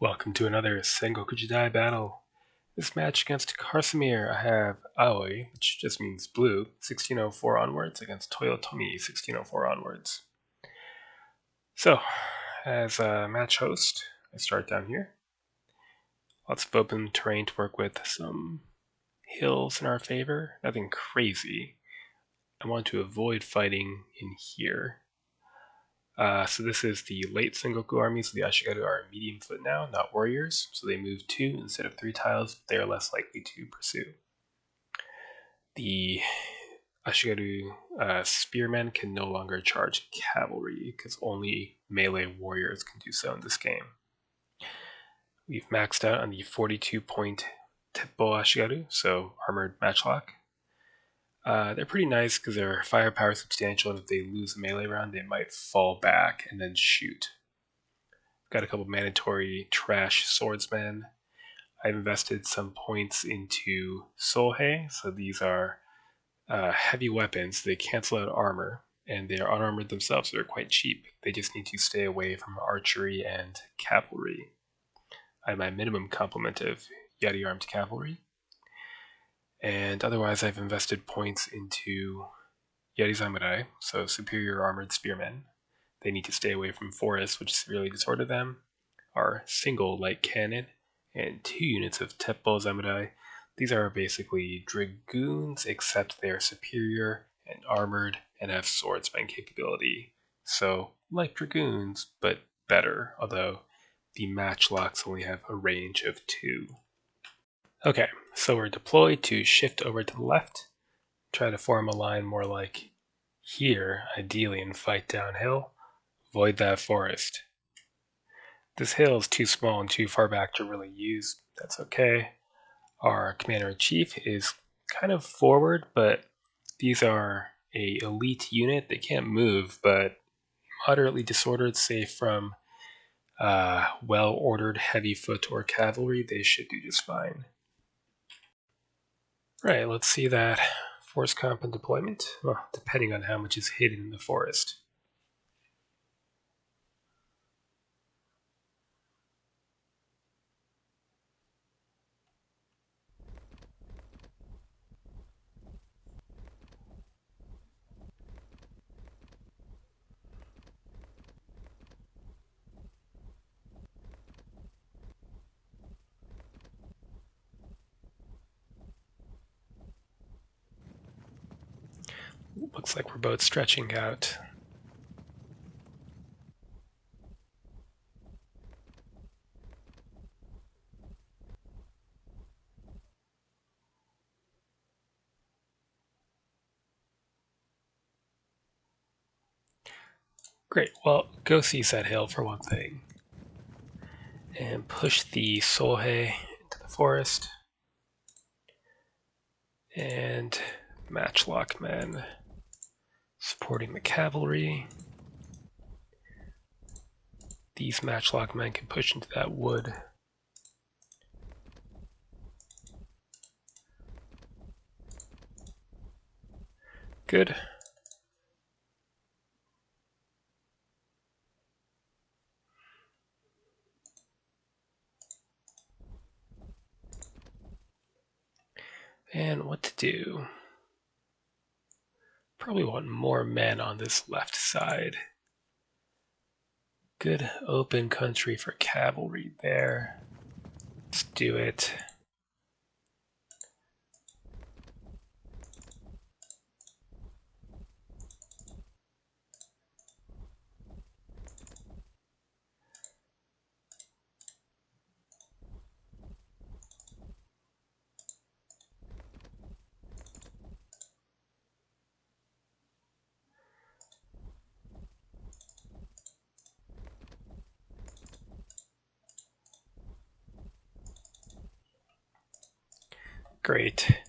Welcome to another Sengoku Jidai battle. This match against Karsamir, I have Aoi, which just means blue, 1604 onwards, against Toyotomi, 1604 onwards. So, as a match host, I start down here. Lots of open terrain to work with, some hills in our favor, nothing crazy. I want to avoid fighting in here. So this is the late Sengoku army, so the Ashigaru are medium foot now, not warriors, so they move 2 instead of 3 tiles, they are less likely to pursue. The Ashigaru spearmen can no longer charge cavalry, because only melee warriors can do so in this game. We've maxed out on the 42-point Teppo Ashigaru, so armored matchlock. They're pretty nice because their firepower is substantial, and if they lose a melee round, they might fall back and then shoot. Got a couple mandatory trash swordsmen. I've invested some points into Sohei, so these are heavy weapons. They cancel out armor, and they are unarmored themselves, so they're quite cheap. They just need to stay away from archery and cavalry. I have my minimum complement of Yeti armed cavalry. And otherwise, I've invested points into Yeti Samurai, so superior armored spearmen. They need to stay away from forests, which severely disorder them. Our single light cannon and 2 units of Teppo Samurai. These are basically dragoons, except they are superior and armored and have swordsman capability. So, like dragoons, but better, although the matchlocks only have a range of 2. Okay, so we're deployed to shift over to the left, try to form a line more like here, ideally, and fight downhill. Avoid that forest. This hill is too small and too far back to really use. That's okay. Our commander-in-chief is kind of forward, but these are a elite unit. They can't move, but moderately disordered, say from well-ordered heavy foot or cavalry, they should do just fine. Right, let's see that force comp and deployment. Well, depending on how much is hidden in the forest. Looks like we're both stretching out. Great, well, go seize that hill for one thing. And push the Sohei into the forest. And matchlock men supporting the cavalry. These matchlock men can push into that wood. Good. And what to do? Probably want more men on this left side. Good open country for cavalry there. Let's do it. Great.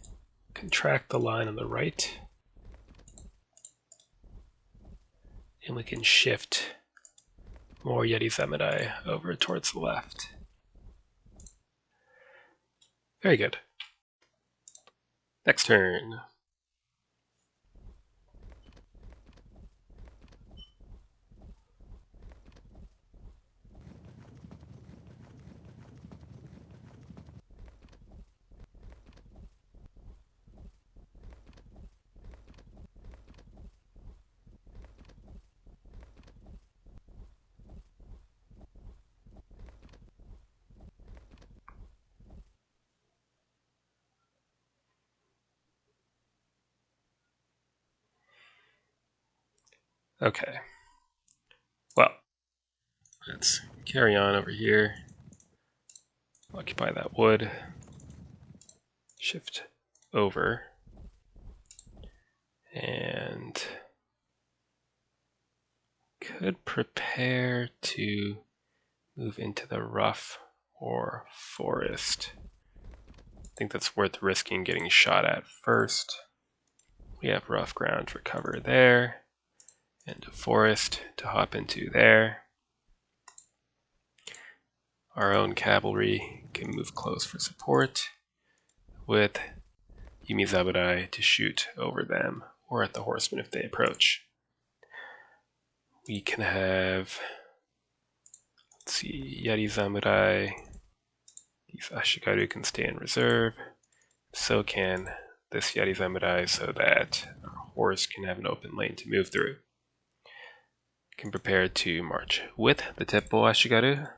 Contract the line on the right. And we can shift more Yeti Samurai over towards the left. Very good. Next turn. Okay. Well, let's carry on over here. Occupy that wood. Shift over. And could prepare to move into the rough or forest. I think that's worth risking getting shot at first. We have rough ground for cover there, and a forest to hop into there. Our own cavalry can move close for support, with Yumizaburai to shoot over them, or at the horsemen if they approach. We can have, let's see, Yari Samurai. These Ashigaru can stay in reserve. So can this Yari Samurai, so that our horse can have an open lane to move through. Can prepare to march with the Teppo Ashigaru.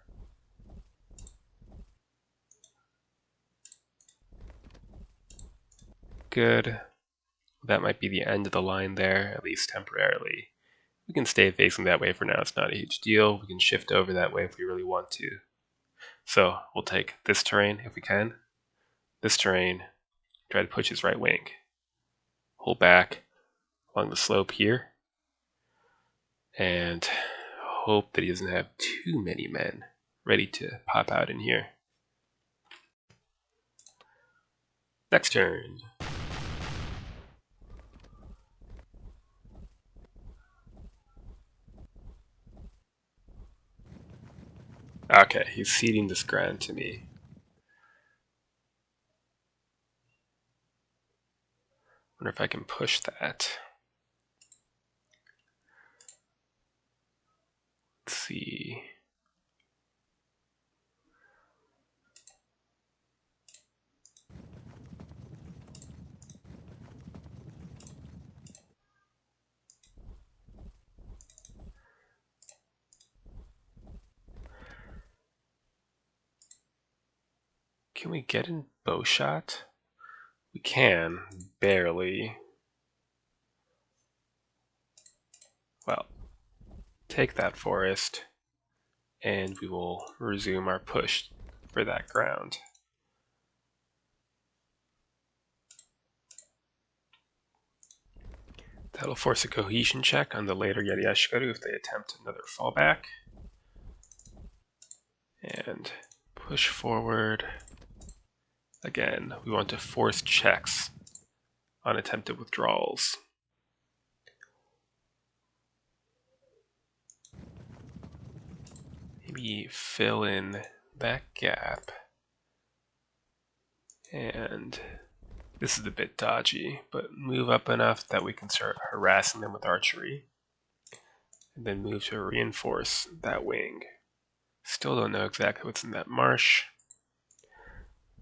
Good. That might be the end of the line there, at least temporarily. We can stay facing that way for now, it's not a huge deal. We can shift over that way if we really want to. So we'll take this terrain if we can. This terrain, try to push his right wing. Hold back along the slope here. And hope that he doesn't have too many men ready to pop out in here. Next turn. Okay, he's ceding this ground to me. Wonder if I can push that. Let's see. Can we get in bow shot? We can, barely. Well, take that forest, and we will resume our push for that ground. That'll force a cohesion check on the later Yari Ashigaru if they attempt another fallback. And push forward. Again, we want to force checks on attempted withdrawals. Maybe fill in that gap. And this is a bit dodgy, but move up enough that we can start harassing them with archery. And then move to reinforce that wing. Still don't know exactly what's in that marsh.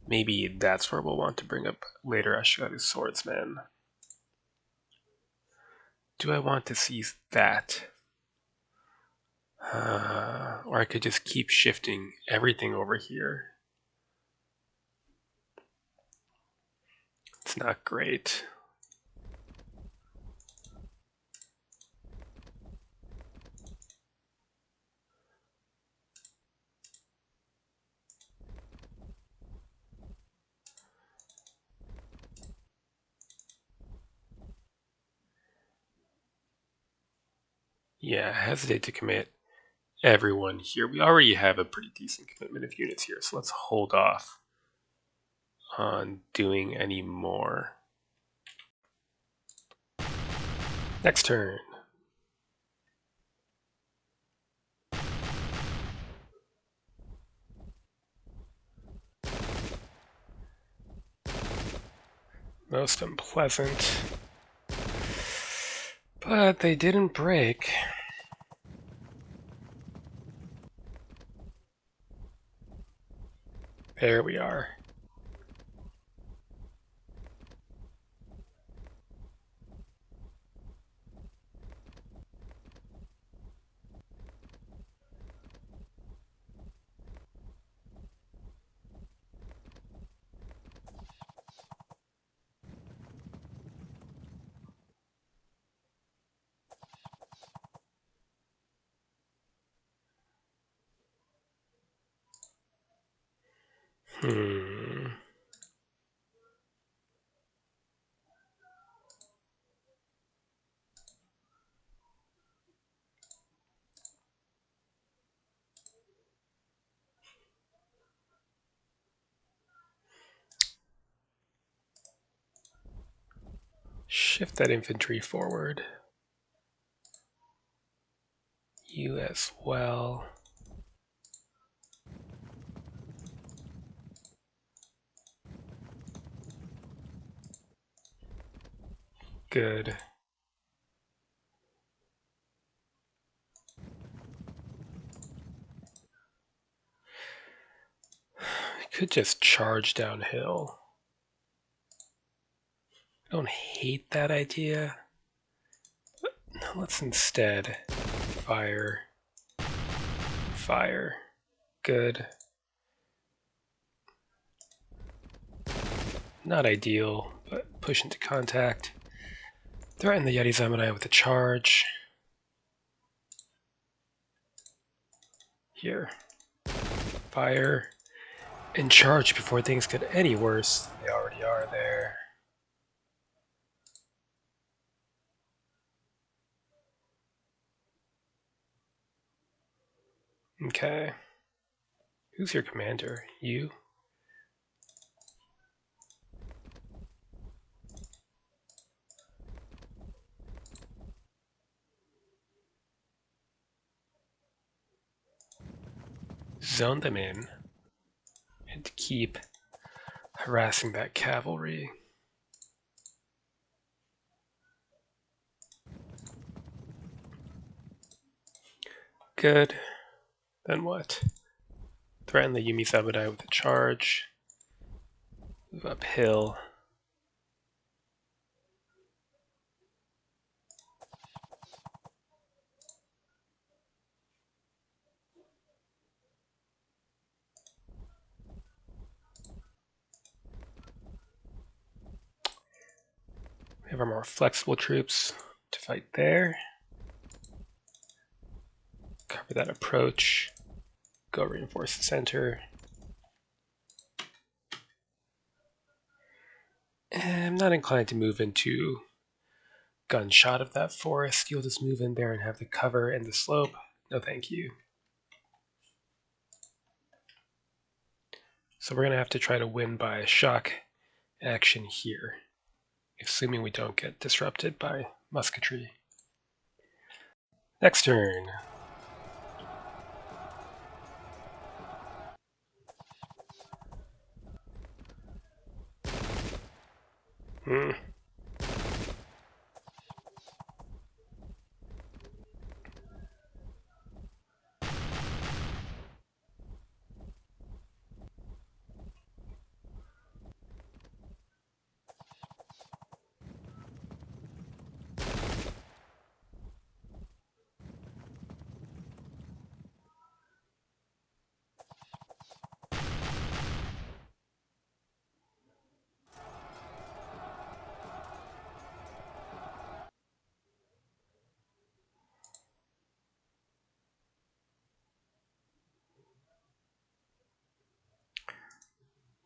Maybe that's where we'll want to bring up later Ashigaru's swordsman. Do I want to seize that? Or I could just keep shifting everything over here. It's not great. Yeah, I hesitate to commit everyone here. We already have a pretty decent commitment of units here, so let's hold off on doing any more. Next turn. Most unpleasant. But they didn't break. There we are. Hmm. Shift that infantry forward. You as well. Good. Could just charge downhill. I don't hate that idea. Let's instead fire. Fire. Good. Not ideal, but push into contact. Threaten the Yeti Zamanai with a charge. Here. Fire. And charge before things get any worse. They already are there. Okay. Who's your commander? You? Zone them in. And keep harassing that cavalry. Good. Then what? Threaten the Yumi Sabadai with a charge. Move uphill. We have our more flexible troops to fight there. Cover that approach. Go reinforce the center. I'm not inclined to move into gunshot of that forest. You'll just move in there and have the cover and the slope. No thank you. So we're going to have to try to win by shock action here, assuming we don't get disrupted by musketry. Next turn. Hmm.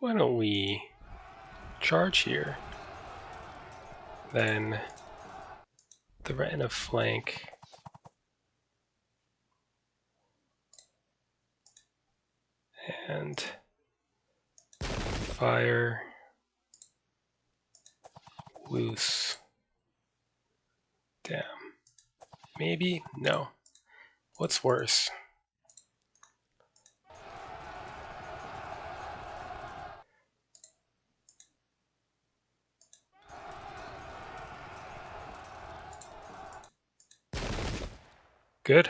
Why don't we charge here? Then threaten a flank. And fire. Loose. Damn. Maybe? No. What's worse? Good.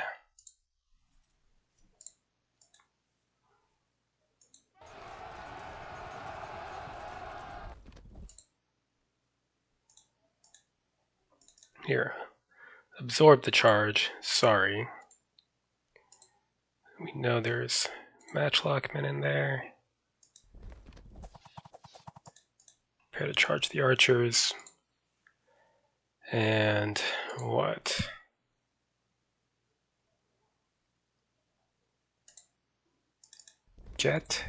Here. Absorb the charge. Sorry. We know there's matchlockmen in there. Prepare to charge the archers. And what? Get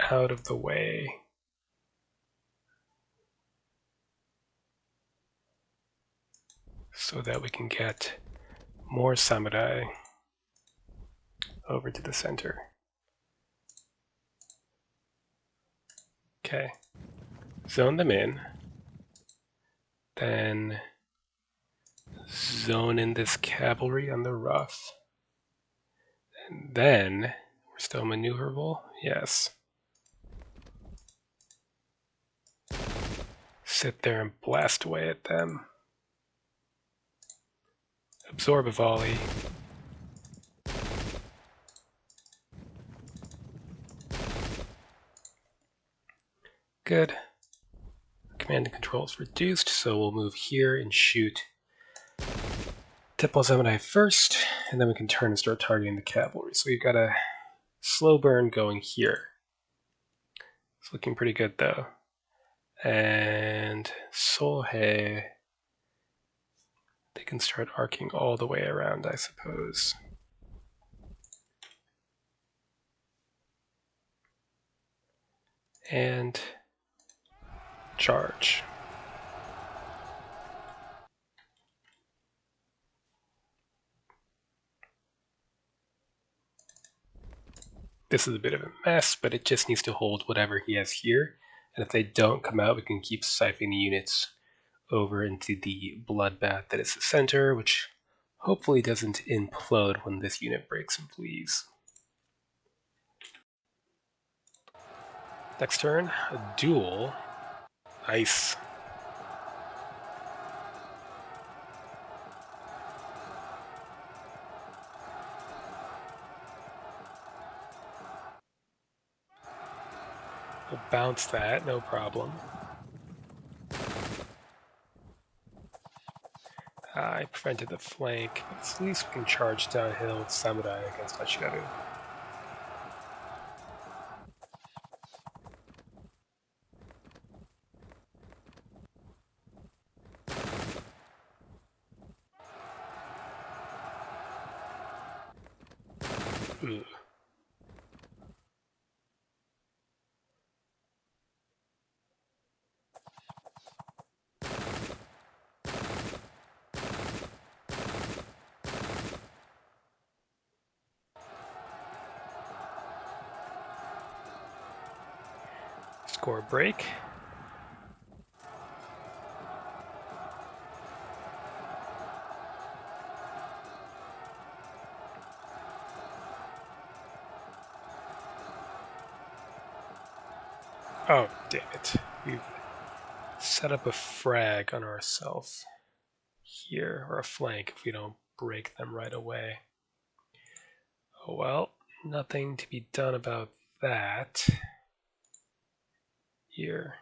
out of the way. So that we can get more samurai over to the center. Okay, zone them in, then zone in this cavalry on the rough, and then we're still maneuverable, yes. Sit there and blast away at them. Absorb a volley. Good. Command and control is reduced, so we'll move here and shoot Temple Samurai first, and then we can turn and start targeting the cavalry. So we've got a slow burn going here. It's looking pretty good though. And Solhei, they can start arcing all the way around, I suppose. And charge. This is a bit of a mess, but it just needs to hold whatever he has here. And if they don't come out, we can keep siphoning units over into the bloodbath that is the center, which hopefully doesn't implode when this unit breaks and flees. Next turn, a duel. Nice. We'll bounce that, no problem. I prevented the flank, but at least we can charge downhill with Samurai against Hachigaru. Ugh. Score break. Oh, damn it. We've set up a frag on ourselves here, or a flank if we don't break them right away. Oh well, nothing to be done about that. Here.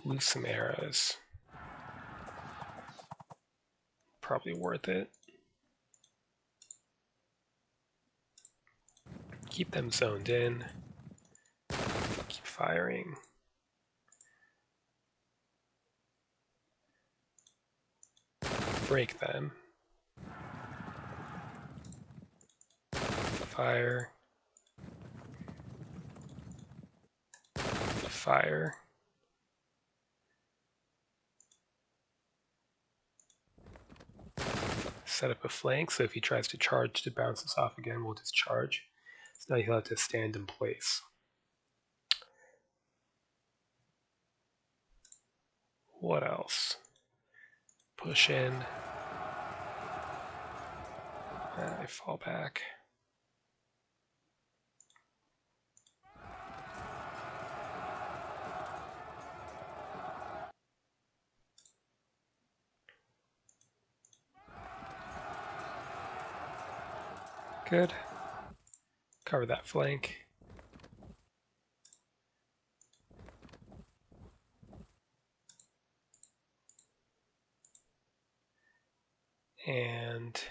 Lose some arrows. Probably worth it. Keep them zoned in. Keep firing. Break them. Fire. Fire. Set up a flank, so if he tries to charge to bounce us off again, we'll just charge. So now he'll have to stand in place. What else? Push in. I fall back. Good. Cover that flank. And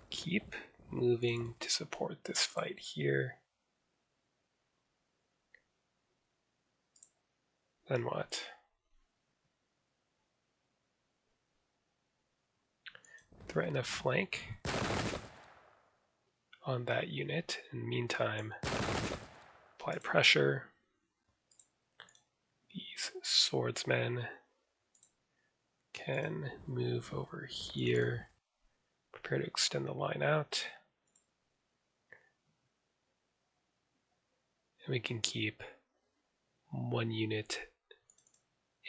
keep moving to support this fight here. Then what? Threaten a flank on that unit. In the meantime, Apply pressure. These swordsmen can move over here. Prepare to extend the line out. And we can keep 1 unit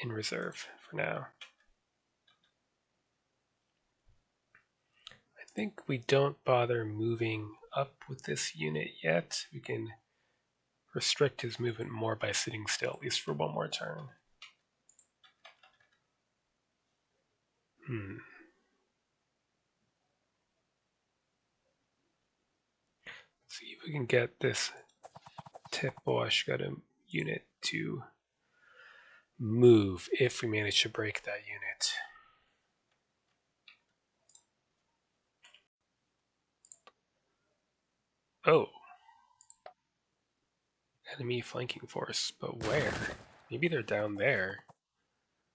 in reserve for now. I think we don't bother moving up with this unit yet. We can restrict his movement more by sitting still, at least for 1 more turn. See if we can get this Tepoashgada unit to move if we manage to break that unit. Oh. Enemy flanking force, but where? Maybe they're down there.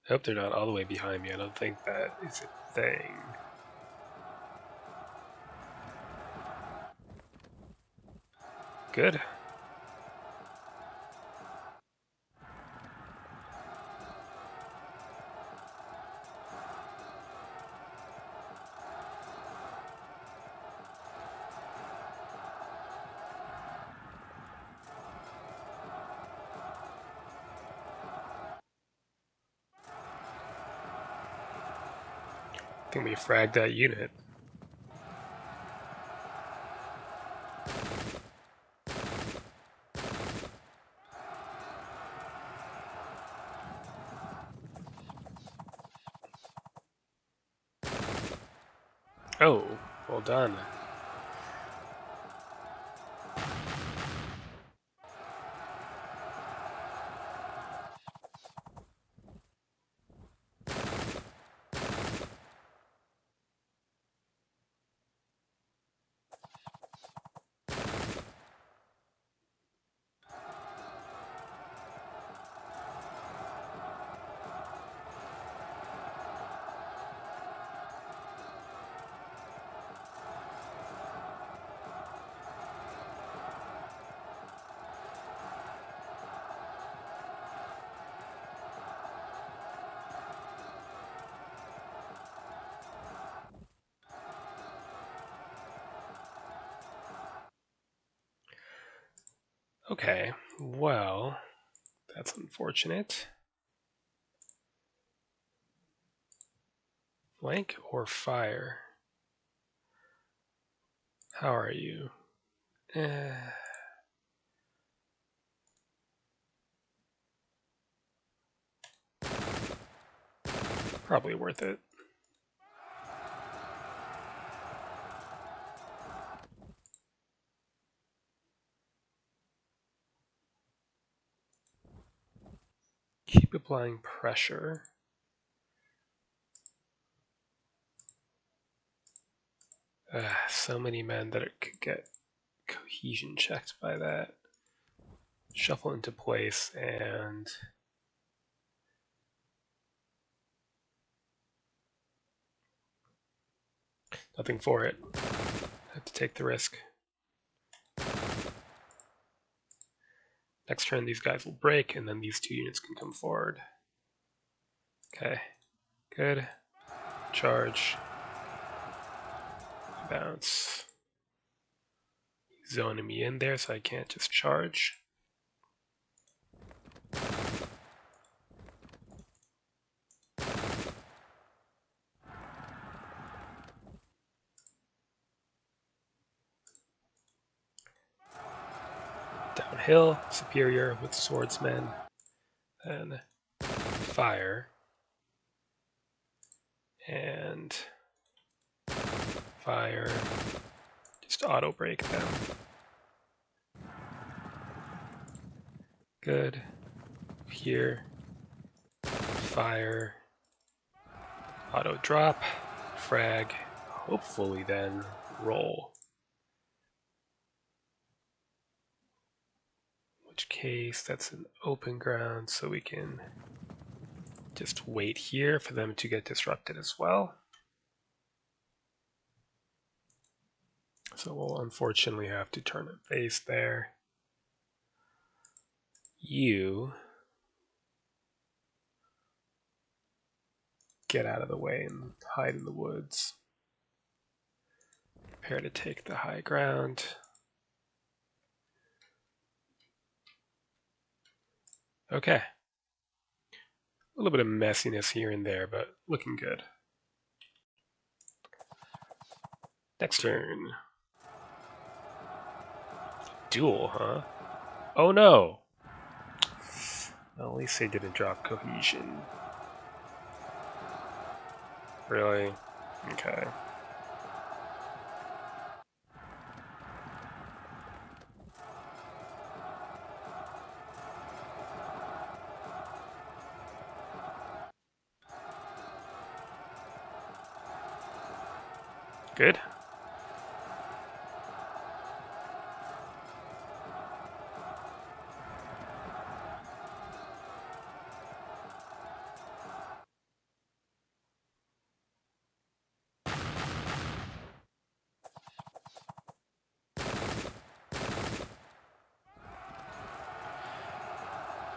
I hope they're not all the way behind me. I don't think that is a thing. Good. I think we fragged that unit. Oh, well done. Okay, well, that's unfortunate. Flank or fire? How are you? Probably worth it. Keep applying pressure. So many men that it could get cohesion checked by that. Shuffle into place and nothing for it. Have to take the risk. Next turn these guys will break and then these 2 units can come forward. Okay, good. Charge. Bounce. Zoning me in there so I can't just charge. Downhill, superior with swordsmen. Then fire. And fire. Just auto break them. Good. Here. Fire. Auto drop. Frag. Hopefully then roll. In which case that's an open ground, so we can just wait here for them to get disrupted as well. So we'll unfortunately have to turn and face there. you get out of the way and hide in the woods. Prepare to take the high ground. Okay. A little bit of messiness here and there, but looking good. Next turn. Duel, huh? Oh no! Well, at least they didn't drop cohesion. Really? Okay. Good.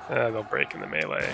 They'll break in the melee.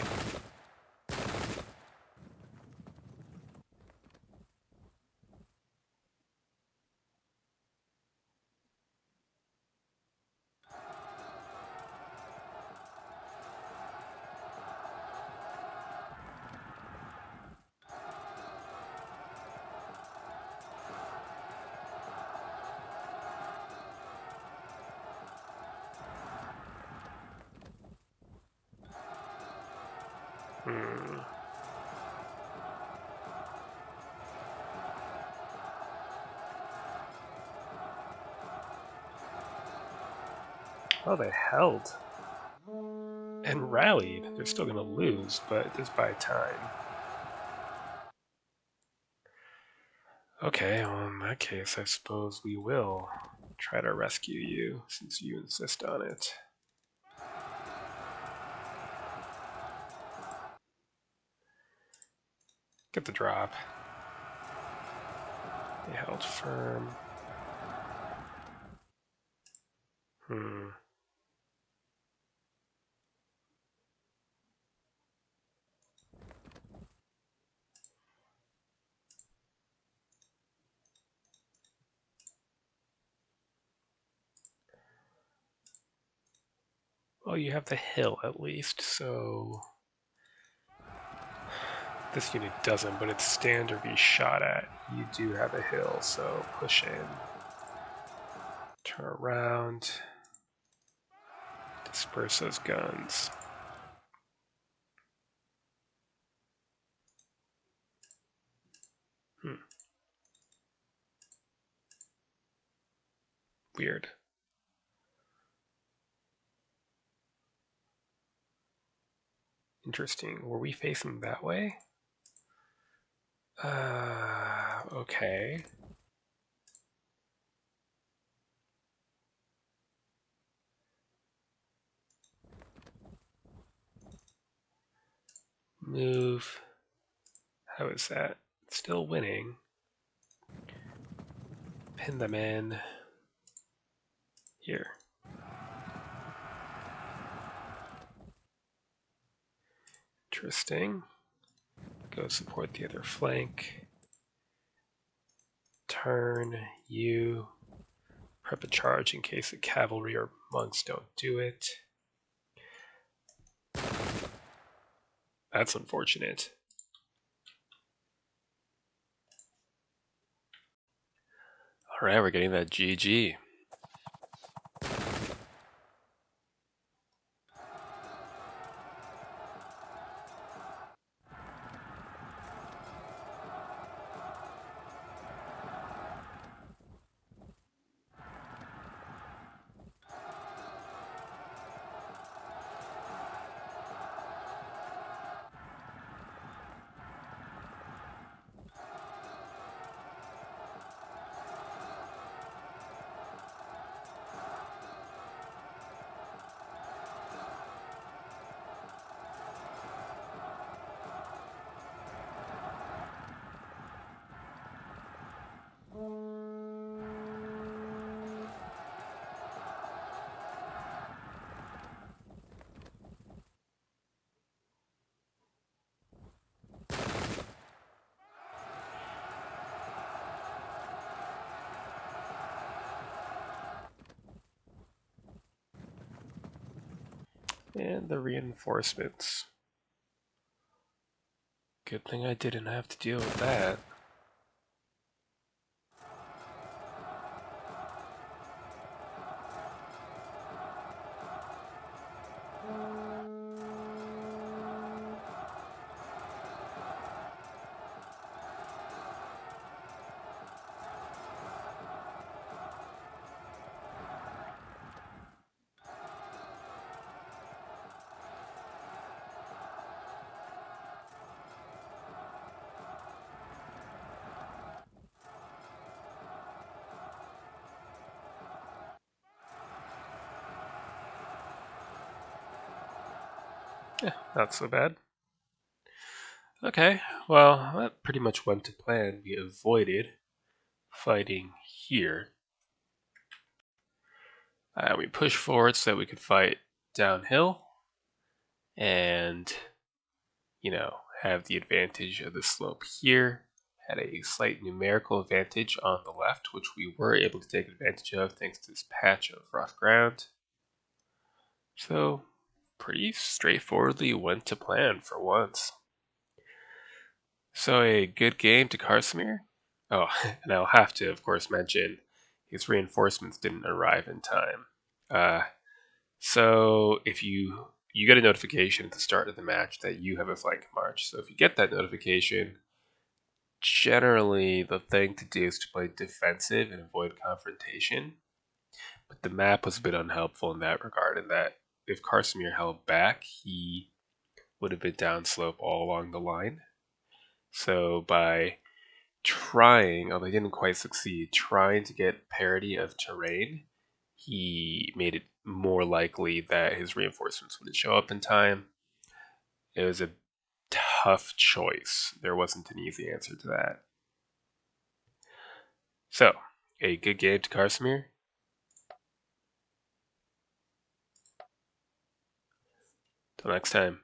Oh, they held. And rallied. They're still going to lose, but just by time. Okay, well, in that case, I suppose we will try to rescue you, since you insist on it. Get the drop. They held firm. Well, you have the hill at least, so this unit doesn't, but it's stand or be shot at. You do have a hill, so push in. Turn around. Disperse those guns. Weird. Interesting. Were we facing that way? Okay. Move. How is that? Still winning. Pin them in. Here. Interesting. Go support the other flank. Turn. You. Prep a charge in case the cavalry or monks don't do it. That's unfortunate. Alright, we're getting that GG. And the reinforcements. Good thing I didn't have to deal with that. Yeah, not so bad. Okay, well, that pretty much went to plan. We avoided fighting here. We pushed forward so that we could fight downhill and, have the advantage of the slope here. Had a slight numerical advantage on the left, which we were able to take advantage of thanks to this patch of rough ground. So, pretty straightforwardly went to plan for once. So, a good game to Karsimir. Oh, and I'll have to, of course, mention his reinforcements didn't arrive in time. So, if you get a notification at the start of the match that you have a flank march. So, if you get that notification, generally the thing to do is to play defensive and avoid confrontation. But the map was a bit unhelpful in that regard, in that if Karsimir held back, he would have been downslope all along the line. So by trying, although he didn't quite succeed, trying to get parity of terrain, he made it more likely that his reinforcements wouldn't show up in time. It was a tough choice. There wasn't an easy answer to that. So, a good game to Karsimir. Till next time.